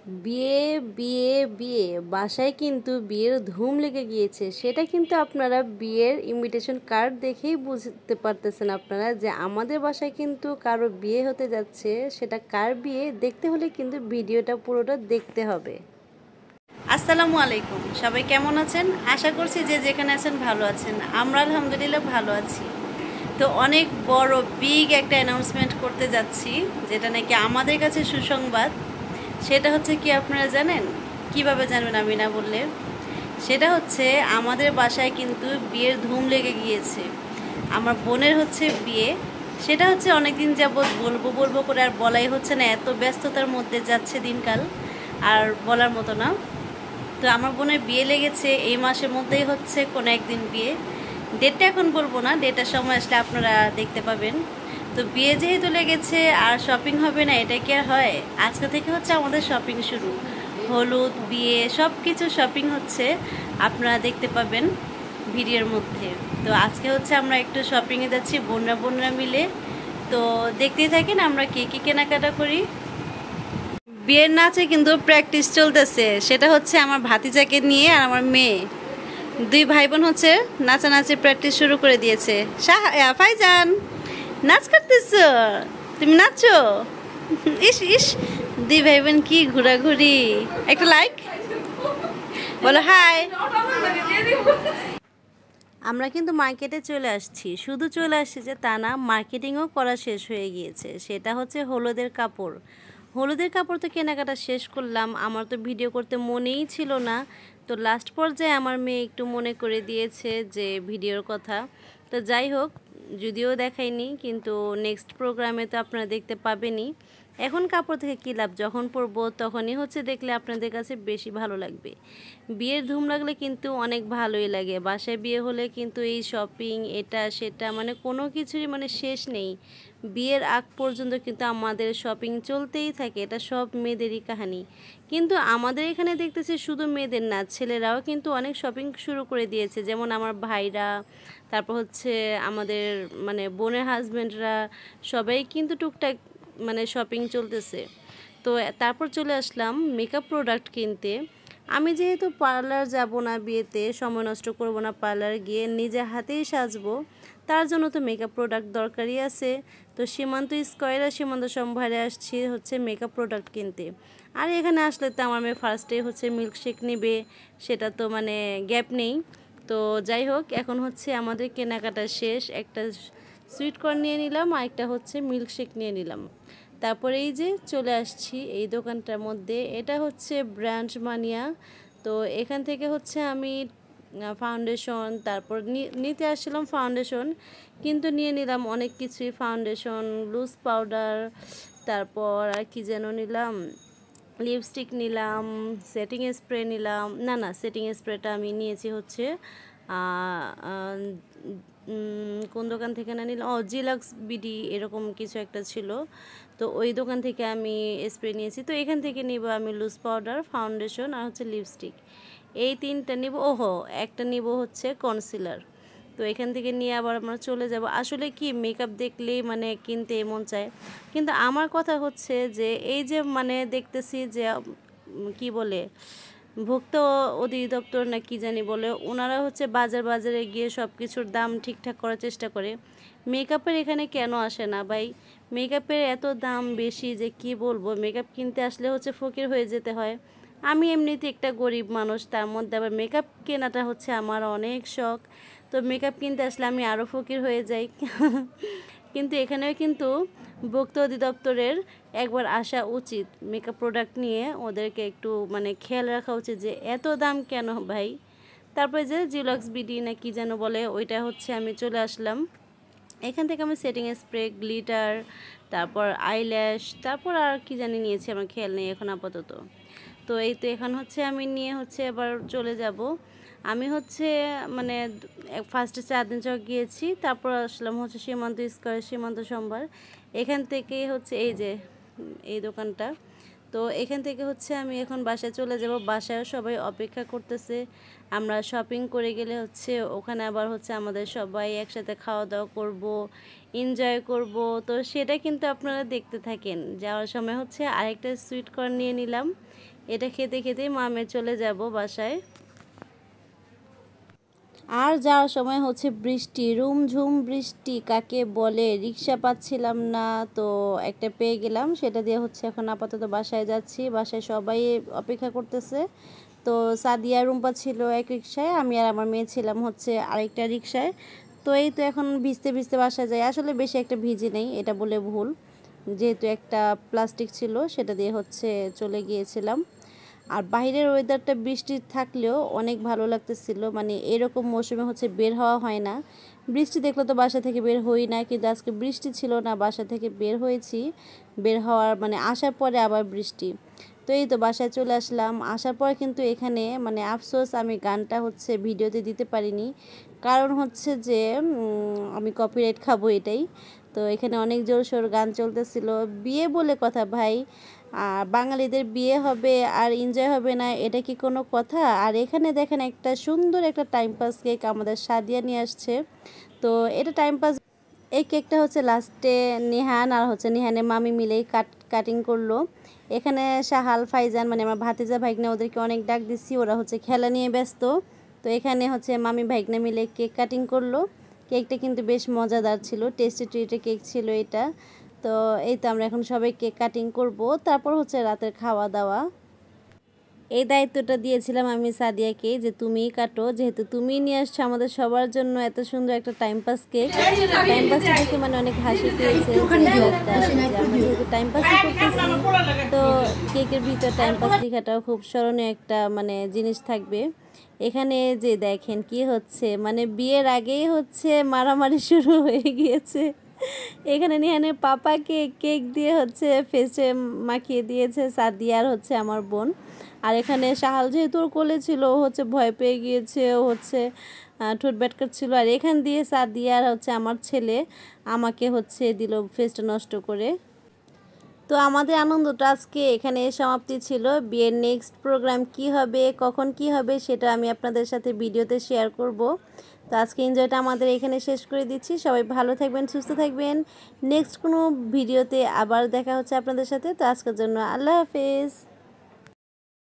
বিয়ে বিয়ে বিয়ে বাসায় কিন্তু বিয়ের ধুম লেগে গিয়েছে। সেটা কিন্তু আপনারা বিয়ের ইনভিটেশন কার্ড দেখেই বুঝতে পারতেছেন আপনারা যে আমাদের বাসায় কিন্তু কারো বিয়ে হতে যাচ্ছে। সেটা কার বিয়ে দেখতে হলে কিন্তু ভিডিওটা পুরোটা দেখতে হবে। আসসালামু আলাইকুম, সবাই কেমন আছেন? আশা করছি যে যেখানে আছেন ভালো আছেন। আমরা আলহামদুলিল্লাহ ভালো আছি। তো অনেক বড় বিগ একটা অ্যানাউন্সমেন্ট করতে যাচ্ছি, যেটা নাকি আমাদের কাছে সুসংবাদ। সেটা হচ্ছে কি আপনারা জানেন? কিভাবে জানবেন আমি না বললে? সেটা হচ্ছে আমাদের বাসায় কিন্তু বিয়ের ধুম লেগে গিয়েছে। আমার বোনের হচ্ছে বিয়ে। সেটা হচ্ছে অনেক দিন যাবৎ বলবো বলবো করে আর বলাই হচ্ছে না, এত ব্যস্ততার মধ্যে যাচ্ছে দিনকাল, আর বলার মতো না। তো আমার বোনের বিয়ে লেগেছে এই মাসের মধ্যেই, হচ্ছে কোনো একদিন বিয়ে। ডেটটা এখন বলবো না, ডেটার সময় আসলে আপনারা দেখতে পাবেন। তো বিয়ে যেহেতু লেগেছে আর শপিং হবে না, এটা কি আর হয়? আজকে থেকে হচ্ছে আমাদের শপিং শুরু। হলুদ, বিয়ে সব কিছু শপিং হচ্ছে, আপনারা দেখতে পাবেন ভিডিওর মধ্যে। তো আজকে হচ্ছে আমরা একটু শপিংয়ে যাচ্ছি বোনরা বোনরা মিলে। তো দেখতেই থাকেন আমরা কি কি কেনাকাটা করি। বিয়ের নাচে কিন্তু প্র্যাকটিস চলতেছে। সেটা হচ্ছে আমার ভাতিজাকে নিয়ে আর আমার মেয়ে, দুই ভাই বোন হচ্ছে নাচানাচি প্র্যাকটিস শুরু করে দিয়েছে। ফাইজান, নাচ করতেছ? তুমি নাচো? ইস ইস, দুই ভাই বোন কি ঘোরাঘুরি। একটা লাইক বলো, হাই। আমরা কিন্তু মার্কেটে চলে আসছি। শুধু চলে আসছি যে তা না, মার্কেটিংও করা শেষ হয়ে গিয়েছে। সেটা হচ্ছে হলুদের কাপড়। হলুদের কাপড় তো কেনাকাটা শেষ করলাম। আমার তো ভিডিও করতে মনেই ছিল না। তো লাস্ট পর্যায়ে আমার মেয়ে একটু মনে করে দিয়েছে যে ভিডিওর কথা। তো যাই হোক, যদিও দেখাইনি, কিন্তু নেক্সট প্রোগ্রামে তো আপনারা দেখতে পাবেনই। এখন কাপড় থেকে কী লাভ, যখন পরবো তখনই হচ্ছে দেখলে আপনাদের কাছে বেশি ভালো লাগবে। বিয়ের ধুম লাগলে কিন্তু অনেক ভালোই লাগে। বাসায় বিয়ে হলে কিন্তু এই শপিং এটা সেটা মানে কোনো কিছুরই মানে শেষ নেই। বিয়ের আগ পর্যন্ত কিন্তু আমাদের শপিং চলতেই থাকে। এটা সব মেয়েদেরই কাহিনী। কিন্তু আমাদের এখানে দেখতেছি শুধু মেয়েদের না, ছেলেরাও কিন্তু অনেক শপিং শুরু করে দিয়েছে। যেমন আমার ভাইরা, তারপর হচ্ছে আমাদের মানে বোনের হাজব্যান্ডরা, সবাই কিন্তু টুকটাক মানে শপিং চলতেছে। তো তারপর চলে আসলাম মেকআপ প্রোডাক্ট কিনতে। আমি যেহেতু পার্লার যাব না বিয়েতে, সময় নষ্ট করব না পার্লারে গিয়ে, নিজে হাতেই সাজবো, তার জন্য তো মেকআপ প্রোডাক্ট দরকারই আছে। তো সীমান্ত স্কয়ারে সীমান্ত সম্ভারে আসছি হচ্ছে মেকআপ প্রোডাক্ট কিনতে। আর এখানে আসলে তো আমার মেয়ে ফার্স্টে হচ্ছে মিল্কশেক নেবে, সেটা তো মানে গ্যাপ নেই। তো যাই হোক, এখন হচ্ছে আমাদের কেনাকাটা শেষ। একটা সুইট কর্ন নিয়ে নিলাম, আর একটা হচ্ছে মিল্কশেক নিয়ে নিলাম। তারপরে এই যে চলে আসছি এই দোকানটার মধ্যে। এটা হচ্ছে ব্র্যান্ড মানিয়া। তো এখান থেকে হচ্ছে আমি ফাউন্ডেশন, তারপর নিতে আসছিলাম ফাউন্ডেশন, কিন্তু নিয়ে নিলাম অনেক কিছুই। ফাউন্ডেশন, লুজ পাউডার, তারপর আর কি যেন নিলাম, লিপস্টিক নিলাম, সেটিং স্প্রে নিলাম। না না, সেটিং স্প্রেটা আমি নিয়েছি হচ্ছে কোন দোকান থেকে না নিলাম, জিলাক্স বিডি এরকম কিছু একটা ছিল। তো ওই দোকান থেকে আমি স্প্রে নিয়েছি। তো এখান থেকে নিব আমি লুজ পাউডার, ফাউন্ডেশন আর হচ্ছে লিপস্টিক, এই তিনটা নিব। ওহো, একটা নিব হচ্ছে কনসিলার। তো এখান থেকে নিয়ে আবার আমরা চলে যাব। আসলে কি, মেকআপ দেখলেই মানে কিনতে মন চায়। কিন্তু আমার কথা হচ্ছে যে এই যে মানে দেখতেছি যে কি বলে, ভোক্তা অধিদপ্তর না কি জানি বলে, ওনারা হচ্ছে বাজারে গিয়ে সব কিছুর দাম ঠিকঠাক করার চেষ্টা করে। মেকআপের এখানে কেন আসে না ভাই? মেকআপের এত দাম বেশি যে কি বলবো। মেকআপ কিনতে আসলে হচ্ছে ফকির হয়ে যেতে হয়। আমি এমনিতে একটা গরিব মানুষ, তার মধ্যে আবার মেকআপ কেনাটা হচ্ছে আমার অনেক শখ। তো মেকআপ কিনতে আসলে আমি আরও ফকির হয়ে যাই। কিন্তু এখানেও কিন্তু ভোক্তা অধিদপ্তরের একবার আসা উচিত। মেকআপ প্রোডাক্ট নিয়ে ওদেরকে একটু মানে খেয়াল রাখা উচিত যে এত দাম কেন ভাই। তারপরে যে জিলক্স বিডি না কি যেন বলে, ওইটা হচ্ছে আমি চলে আসলাম। এখান থেকে আমি সেটিং স্প্রে, গ্লিটার, তারপর আইল্যাশ, তারপর আর কি জানি নিয়েছি, আমার খেয়াল নেই এখন আপাতত। তো এই তো এখন হচ্ছে আমি নিয়ে হচ্ছে এবার চলে যাব। আমি হচ্ছে মানে ফার্স্টে চাঁদনি চক গিয়েছি, তারপর আসলাম হচ্ছে সীমান্ত স্কয়ার, সীমান্ত সম্ভার। এখান থেকেই হচ্ছে এই যে এই দোকানটা। তো এখান থেকে হচ্ছে আমি এখন বাসায় চলে যাব। বাসায়ও সবাই অপেক্ষা করতেছে। আমরা শপিং করে গেলে হচ্ছে ওখানে আবার হচ্ছে আমাদের সবাই একসাথে খাওয়া দাওয়া করব, এনজয় করব। তো সেটা কিন্তু আপনারা দেখতে থাকেন। যাওয়ার সময় হচ্ছে আরেকটা সুইট কর্ন নিয়ে নিলাম, এটা খেতে খেতেই মামে চলে যাব বাসায়। আর যাওয়ার সময় হচ্ছে বৃষ্টি, রুমঝুম বৃষ্টি কাকে বলে, রিক্সা পাচ্ছিলাম না, তো একটা পেয়ে গেলাম, সেটা দিয়ে হচ্ছে এখন আপাতত বাসায় যাচ্ছি। বাসায় সবাই অপেক্ষা করতেছে। তো সাদিয়া রুম্পা ছিল এক রিক্সায়, আমি আর আমার মেয়ে ছিলাম হচ্ছে আরেকটা রিক্সায়। তো এই তো এখন ভিজতে ভিজতে বাসায় যাই। আসলে বেশি একটা ভিজি নেই, এটা বলে ভুল, যেহেতু একটা প্লাস্টিক ছিল সেটা দিয়ে হচ্ছে চলে গিয়েছিলাম। আর বাইরের ওয়েদারটা বৃষ্টি থাকলেও অনেক ভালো লাগতেছিল, মানে এরকম মৌসুমে হচ্ছে বের হওয়া হয় না। বৃষ্টি দেখলে তো বাসা থেকে বের হই না, কিন্তু আজকে বৃষ্টি ছিল না, বাসা থেকে বের হয়েছি। বের হওয়ার মানে আসার পরে আবার বৃষ্টি। তো এই তো বাসায় চলে আসলাম। আসার পর কিন্তু এখানে মানে আফসোস আমি গানটা হচ্ছে ভিডিওতে দিতে পারিনি, কারণ হচ্ছে যে আমি কপিরাইট খাবো এটাই। তো এখানে অনেক জোর সোর গান চলতেছিল। বিয়ে বলে কথা ভাই, আর বাঙালিদের বিয়ে হবে আর এনজয় হবে না, এটা কি কোনো কথা? আর এখানে দেখেন একটা সুন্দর একটা টাইম পাস কেক আমাদের সাদিয়া নিয়ে আসছে। তো এটা টাইম পাস। এই কেকটা হচ্ছে লাস্টে নিহান আর হচ্ছে নিহানের মামি মিলেই কাটিং করলো। এখানে শাহাল ফাইজান মানে আমার ভাতিজা ভাইগনা, ওদেরকে অনেক ডাক দিচ্ছি, ওরা হচ্ছে খেলা নিয়ে ব্যস্ত। তো এখানে হচ্ছে মামি ভাইগনা মিলে কেক কাটিং করলো। কেকটা কিন্তু বেশ মজাদার ছিল, টেস্টি ট্রিটের কেক ছিল এটা। তো এই তো আমরা এখন সবাই কেক কাটিং করব, তারপর হচ্ছে রাতের খাওয়া দাওয়া। এই দায়িত্বটা দিয়েছিলাম আমি সাদিয়াকে, যে তুমিই কাটো, যেহেতু তুমিই নিয়ে আসছো আমাদের সবার জন্য এত সুন্দর একটা টাইম পাস কেক। টাইম পাসটা দেখে মানে অনেক হাসি পেয়েছে, আমরা যেহেতু টাইম পাসই করতেছি, তো কেকের ভিতর টাইম পাস লেখাটাও খুব স্মরণীয় একটা মানে জিনিস থাকবে। এখানে যে দেখেন কি হচ্ছে, মানে বিয়ের আগেই হচ্ছে মারামারি শুরু হয়ে গিয়েছে। এখানে নিহানের পাপাকে কেক দিয়ে হচ্ছে ফেসে মাখিয়ে দিয়েছে সাদিয়া আর হচ্ছে আমার বোন। আর এখানে শাহাল যেহেতু ওর কোলে ছিল, ও হচ্ছে ভয় পেয়ে গিয়েছে, ও হচ্ছে ঠোঁট ব্যাটকার ছিল। আর এখান দিয়ে সাদিয়া আর হচ্ছে আমার ছেলে আমাকে হচ্ছে দিল ফেসটা নষ্ট করে। তো আমাদের আনন্দটা আজকে এখানে সমাপ্তি ছিল। বিয়ের নেক্সট প্রোগ্রাম কি হবে, কখন কি হবে, সেটা আমি আপনাদের সাথে ভিডিওতে শেয়ার করব। তো আজকে এনজয়টা আমাদের এখানে শেষ করে দিচ্ছি। সবাই ভালো থাকবেন, সুস্থ থাকবেন। নেক্সট কোনো ভিডিওতে আবার দেখা হচ্ছে আপনাদের সাথে। তো আজকের জন্য আল্লাহ হাফেজ।